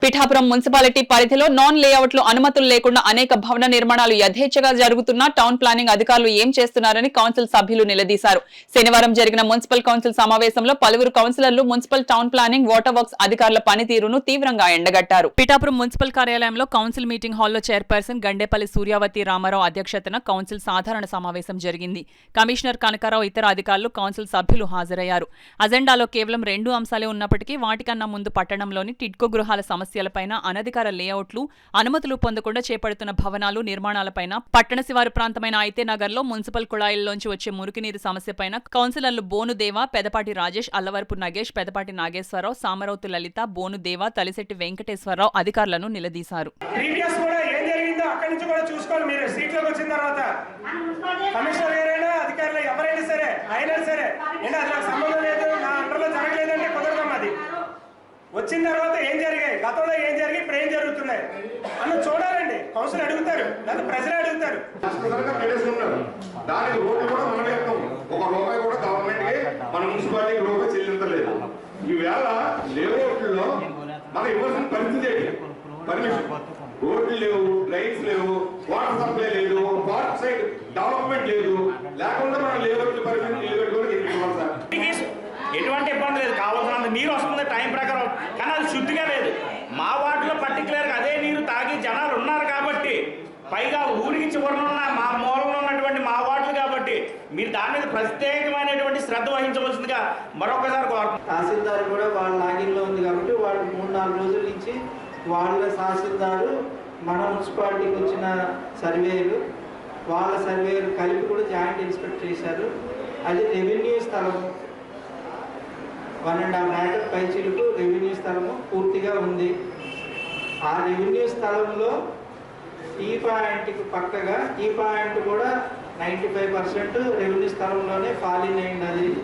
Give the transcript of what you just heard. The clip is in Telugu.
పిఠాపురం మున్సిపాలిటీ పరిధిలో నాన్ లేఅవుట్లు అనుమతులు లేకుండా అనేక భవన నిర్మాణాలు యథేచ్ఛగా జరుగుతున్నా టౌన్ ప్లానింగ్ అధికారులు ఏం చేస్తున్నారని కౌన్సిల్ సభ్యులు నిలదీశారు. శనివారం జరిగిన మున్సిపల్ కౌన్సిల్ సమావేశంలో పలువురు కౌన్సిలర్లు municipal town planning water works అధికారుల పనితీరును తీవ్రంగా ఎండగట్టారు. పిఠాపురం మున్సిపల్ కార్యాలయంలో కౌన్సిల్ మీటింగ్ హాల్లో చైర్పర్సన్ గండేపల్లి సూర్యావతి రామారావు అధ్యక్షతన కౌన్సిల్ సాధారణ సమావేశం జరిగింది. కమిషనర్ కనకారావు ఇతర అధికారులు కౌన్సిల్ సభ్యులు హాజరయ్యారు. అజెండాలో కేవలం 2 అంశాలే ఉన్నప్పటికీ వాటికన్నా ముందు పట్టణంలోని టిడ్కో గృహాల సమస్యలపైన, అనధికార లేఅవుట్లు, అనుమతులు పొందకుండా చేపడుతున్న భవనాలు నిర్మాణాలపైన, పట్టణ శివారు ప్రాంతమైన ఐతేనగర్లో మున్సిపల్ కుళాయిల్లోంచి వచ్చే మురికినీరు సమస్యపైన కౌన్సిలర్లు బోనుదేవ, పెదపాటి రాజేష్, అల్లవరపు నగేష్, పెదపాటి నాగేశ్వరరావు, సామరౌతు లలిత, బోనుదేవ, తలిశెట్టి వెంకటేశ్వరరావు అధికారులను నిలదీశారు. వచ్చిన తర్వాత ఏం జరిగాయి, గతంలో ఏం జరిగి ఇప్పుడు ఏం జరుగుతున్నాయి అన్న చూడాలండి. కౌన్సిల్ అడుగుతారు, లేదా ప్రజలు అడుగుతారు. దానికి రోడ్లు కూడా మనం చెప్తాం. ఒక రూపాయి కూడా గవర్నమెంట్ కి మన మున్సిపాలిటీకి రూపాయి చెల్లించలేదు. ఈవేళ లేఅవుట్లో మన ఇవ్వాల్సిన పరిస్థితి ఏంటి? పర్మిషన్, రోడ్లు లేవు, లైట్స్ లేవు, వాటర్ సప్లై లేదు, పార్క్ సైడ్ డెవలప్మెంట్ లేదు. లేకుండా మనం లేఅవుట్లు పర్మిషన్ నిలబెట్టుకోవడానికి ఇవ్వాలి సార్. ఎటువంటి ఇబ్బంది లేదు, కావాల్సినంత నీరు వస్తుంది టైం ప్రకారం. కానీ అది శుద్ధిగా లేదు. మా వార్డులో పర్టికులర్గా అదే నీరు తాగి జనాలు ఉన్నారు కాబట్టి, పైగా ఊరికి చివరన ఉన్న మా మూలంలో ఉన్నటువంటి మా వార్డులు కాబట్టి మీరు దాని మీద ప్రత్యేకమైనటువంటి శ్రద్ధ వహించవలసిందిగా మరొకసారి కోరుతున్నాం. తహసీల్దార్ కూడా వాళ్ళ లాగిన్లో ఉంది కాబట్టి వాళ్ళు 3-4 రోజుల నుంచి వాళ్ళ తహసీల్దారు మన మున్సిపాలిటీకి వచ్చిన సర్వేలు, వాళ్ళ సర్వేలు కలిపి కూడా జాయింట్ ఇన్స్పెక్ట్ చేశారు. అది రెవెన్యూ స్థలము, 1.5 ఏకర్ పైచిలుకు రెవెన్యూ స్థలము పూర్తిగా ఉంది. ఆ రెవెన్యూ స్థలంలో ఈ పాయింట్కి పక్కగా ఈ పాయింట్ కూడా 95% రెవెన్యూ స్థలంలోనే ఫాలిన్ అయింది.